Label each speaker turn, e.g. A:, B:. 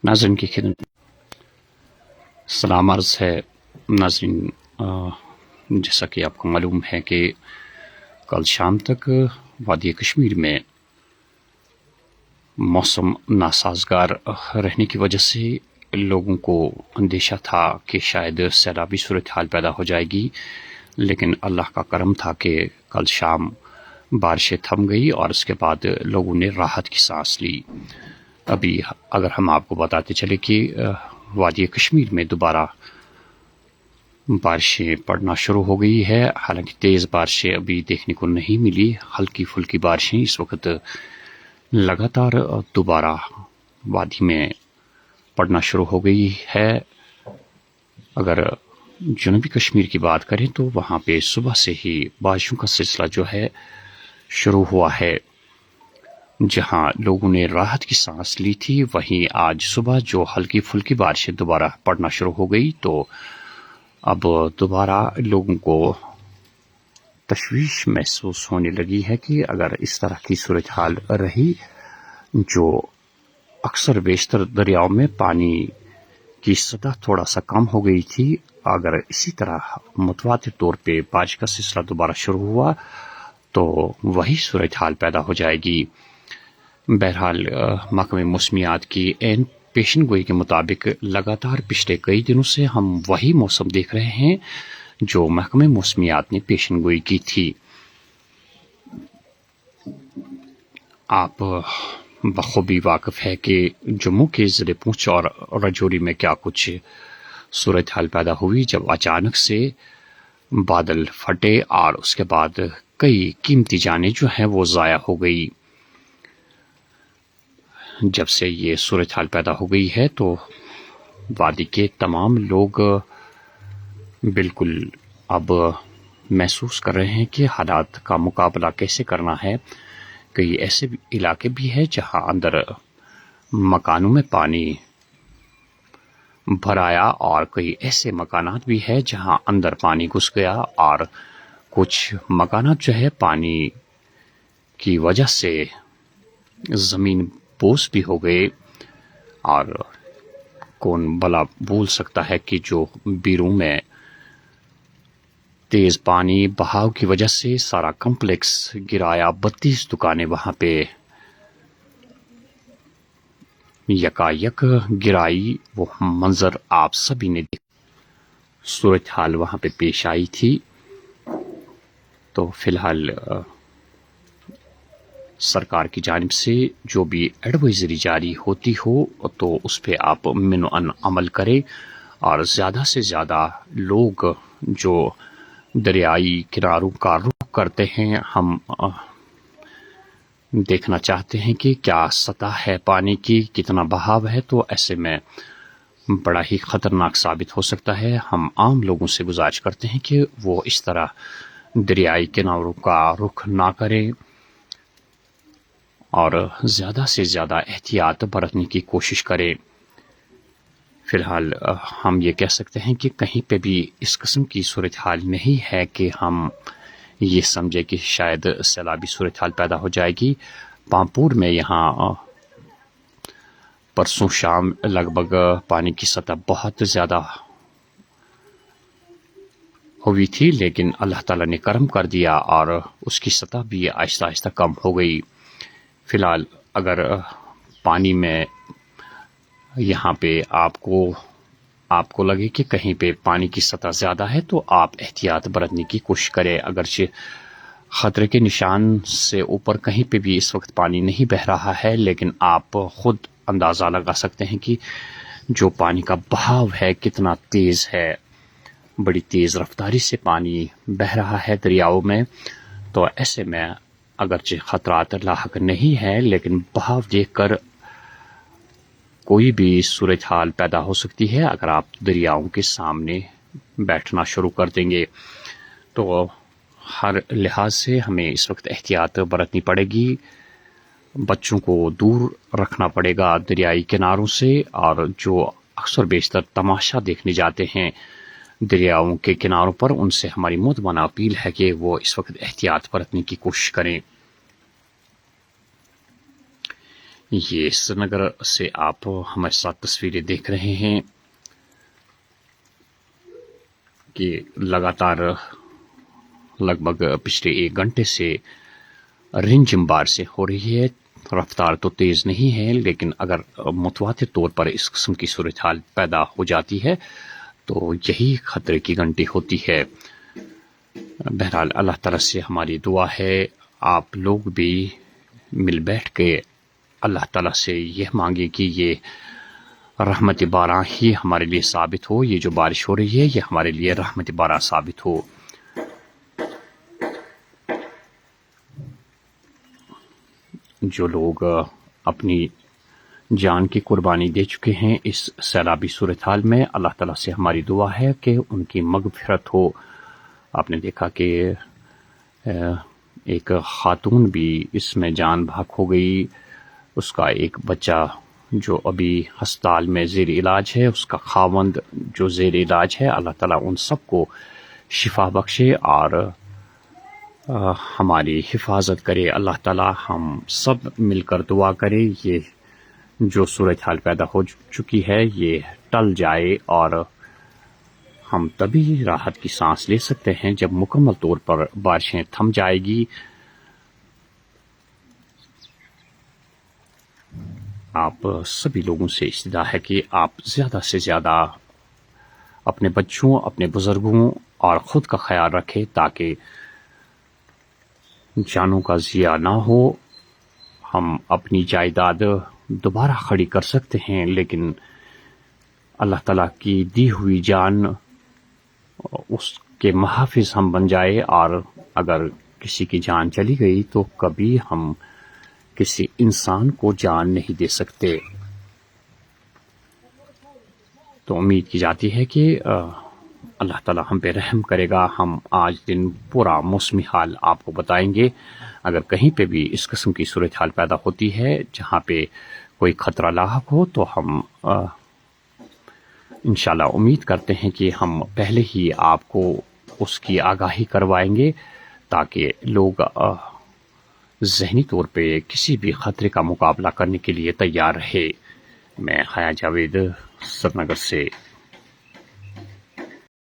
A: ناظرین کی خدمت سلام عرض ہے۔ ناظرین، جیسا کہ آپ کو معلوم ہے کہ کل شام تک وادی کشمیر میں موسم ناسازگار رہنے کی وجہ سے لوگوں کو اندیشہ تھا کہ شاید سیلابی صورتحال پیدا ہو جائے گی، لیکن اللہ کا کرم تھا کہ کل شام بارشیں تھم گئی اور اس کے بعد لوگوں نے راحت کی سانس لی۔ ابھی اگر ہم آپ کو بتاتے چلے کہ وادی کشمیر میں دوبارہ بارشیں پڑنا شروع ہو گئی ہے، حالانکہ تیز بارشیں ابھی دیکھنے کو نہیں ملی، ہلکی پھلکی بارشیں اس وقت لگاتار دوبارہ وادی میں پڑنا شروع ہو گئی ہے۔ اگر جنوبی کشمیر کی بات کریں تو وہاں پہ صبح سے ہی بارشوں کا سلسلہ جو ہے شروع ہوا ہے، جہاں لوگوں نے راحت کی سانس لی تھی، وہیں آج صبح جو ہلکی پھلکی بارشیں دوبارہ پڑنا شروع ہو گئی تو اب دوبارہ لوگوں کو تشویش محسوس ہونے لگی ہے کہ اگر اس طرح کی صورتحال رہی، جو اکثر بیشتر دریاؤں میں پانی کی سطح تھوڑا سا کم ہو گئی تھی، اگر اسی طرح متواتر طور پہ بارش کا سلسلہ دوبارہ شروع ہوا تو وہی صورتحال پیدا ہو جائے گی۔ بہرحال محکمہ موسمیات کی عین پیشن گوئی کے مطابق لگاتار پچھلے کئی دنوں سے ہم وہی موسم دیکھ رہے ہیں جو محکمہ موسمیات نے پیشن گوئی کی تھی۔ آپ بخوبی واقف ہے کہ جموں کے ضلع پونچھ اور رجوری میں کیا کچھ صورتحال پیدا ہوئی جب اچانک سے بادل پھٹے اور اس کے بعد کئی قیمتی جانیں جو ہیں وہ ضائع ہو گئی۔ جب سے یہ صورتحال پیدا ہو گئی ہے تو وادی کے تمام لوگ بالکل اب محسوس کر رہے ہیں کہ حالات کا مقابلہ کیسے کرنا ہے۔ کئی ایسے علاقے بھی ہیں جہاں اندر مکانوں میں پانی بھر آیا اور کئی ایسے مکانات بھی ہیں جہاں اندر پانی گھس گیا اور کچھ مکانات جو ہے پانی کی وجہ سے زمین بوس بھی ہو گئے، اور کون بھلا بول سکتا ہے کہ جو بیروں میں تیز پانی بہاؤ کی وجہ سے سارا کمپلیکس گرایا، 32 دکانیں وہاں پہ یکایک گرائی، وہ منظر آپ سبھی نے دیکھا، صورتحال وہاں پہ پیش آئی تھی۔ تو فی الحال سرکار کی جانب سے جو بھی ایڈوائزری جاری ہوتی ہو تو اس پہ آپ من عمل کریں، اور زیادہ سے زیادہ لوگ جو دریائی کناروں کا رخ کرتے ہیں، ہم دیکھنا چاہتے ہیں کہ کیا سطح ہے پانی کی، کتنا بہاؤ ہے، تو ایسے میں بڑا ہی خطرناک ثابت ہو سکتا ہے۔ ہم عام لوگوں سے گزارش کرتے ہیں کہ وہ اس طرح دریائی کناروں کا رخ نہ کریں اور زیادہ سے زیادہ احتیاط برتنے کی کوشش کریں۔ فی الحال ہم یہ کہہ سکتے ہیں کہ کہیں پہ بھی اس قسم کی صورتحال نہیں ہے کہ ہم یہ سمجھے کہ شاید سیلابی صورتحال پیدا ہو جائے گی۔ پامپور میں یہاں پرسوں شام لگ بھگ پانی کی سطح بہت زیادہ ہوئی تھی، لیکن اللہ تعالیٰ نے کرم کر دیا اور اس کی سطح بھی آہستہ آہستہ کم ہو گئی۔ فی الحال اگر پانی میں یہاں پہ آپ کو لگے کہ کہیں پہ پانی کی سطح زیادہ ہے تو آپ احتیاط برتنے کی کوشش کریں، اگرچہ خطرے کے نشان سے اوپر کہیں پہ بھی اس وقت پانی نہیں بہہ رہا ہے، لیکن آپ خود اندازہ لگا سکتے ہیں کہ جو پانی کا بہاؤ ہے کتنا تیز ہے، بڑی تیز رفتاری سے پانی بہہ رہا ہے دریاؤں میں۔ تو ایسے میں اگرچہ خطرات لاحق نہیں ہے، لیکن بہاؤ دیکھ کر کوئی بھی صورتحال پیدا ہو سکتی ہے۔ اگر آپ دریاؤں کے سامنے بیٹھنا شروع کر دیں گے تو ہر لحاظ سے ہمیں اس وقت احتیاط برتنی پڑے گی، بچوں کو دور رکھنا پڑے گا دریائی کناروں سے، اور جو اکثر بیشتر تماشا دیکھنے جاتے ہیں دریاؤں کے کناروں پر، ان سے ہماری مدمنہ اپیل ہے کہ وہ اس وقت احتیاط برتنے کی کوشش کریں۔ یہ سری نگر سے آپ ہمارے ساتھ تصویریں دیکھ رہے ہیں کہ لگاتار لگ بھگ پچھلے 1 گھنٹے سے رمجھم بارشیں ہو رہی ہے. رفتار تو تیز نہیں ہے، لیکن اگر متواتر طور پر اس قسم کی صورتحال پیدا ہو جاتی ہے تو یہی خطرے کی گھنٹی ہوتی ہے. بہرحال اللہ تعالیٰ سے ہماری دعا ہے آپ لوگ بھی مل بیٹھ کے اللہ تعالیٰ سے یہ مانگے کہ یہ رحمت باران ہی ہمارے لیے ثابت ہو. یہ جو بارش ہو رہی ہے یہ ہمارے لیے رحمت باران ثابت ہو. جو لوگ اپنی جان کی قربانی دے چکے ہیں اس سیلابی صورتحال میں، اللہ تعالیٰ سے ہماری دعا ہے کہ ان کی مغفرت ہو. آپ نے دیکھا کہ ایک خاتون بھی اس میں جان بحق ہو گئی. اس کا ایک بچہ جو ابھی ہسپتال میں زیر علاج ہے، اس کا خاوند جو زیر علاج ہے، اللہ تعالیٰ ان سب کو شفا بخشے اور ہماری حفاظت کرے. اللہ تعالیٰ ہم سب مل کر دعا کرے یہ جو صورتحال پیدا ہو چکی ہے یہ ٹل جائے اور ہم تبھی راحت کی سانس لے سکتے ہیں جب مکمل طور پر بارشیں تھم جائے گی. آپ سبھی لوگوں سے استدعا ہے کہ آپ زیادہ سے زیادہ اپنے بچوں، اپنے بزرگوں اور خود کا خیال رکھیں تاکہ جانوں کا ضیاع نہ ہو. ہم اپنی جائیداد دوبارہ کھڑی کر سکتے ہیں، لیکن اللہ تعالیٰ کی دی ہوئی جان اس کے محافظ ہم بن جائے. اور اگر کسی کی جان چلی گئی تو کبھی ہم کسی انسان کو جان نہیں دے سکتے. تو امید کی جاتی ہے کہ اللہ تعالیٰ ہم پہ رحم کرے گا. ہم آج دن پورا موسمی حال آپ کو بتائیں گے. اگر کہیں پہ بھی اس قسم کی صورتحال پیدا ہوتی ہے جہاں پہ کوئی خطرہ لاحق ہو تو ہم انشاءاللہ امید کرتے ہیں کہ ہم پہلے ہی آپ کو اس کی آگاہی کروائیں گے تاکہ لوگ ذہنی طور پہ کسی بھی خطرے کا مقابلہ کرنے کے لیے تیار رہے. میں حیا جاوید سری نگر سے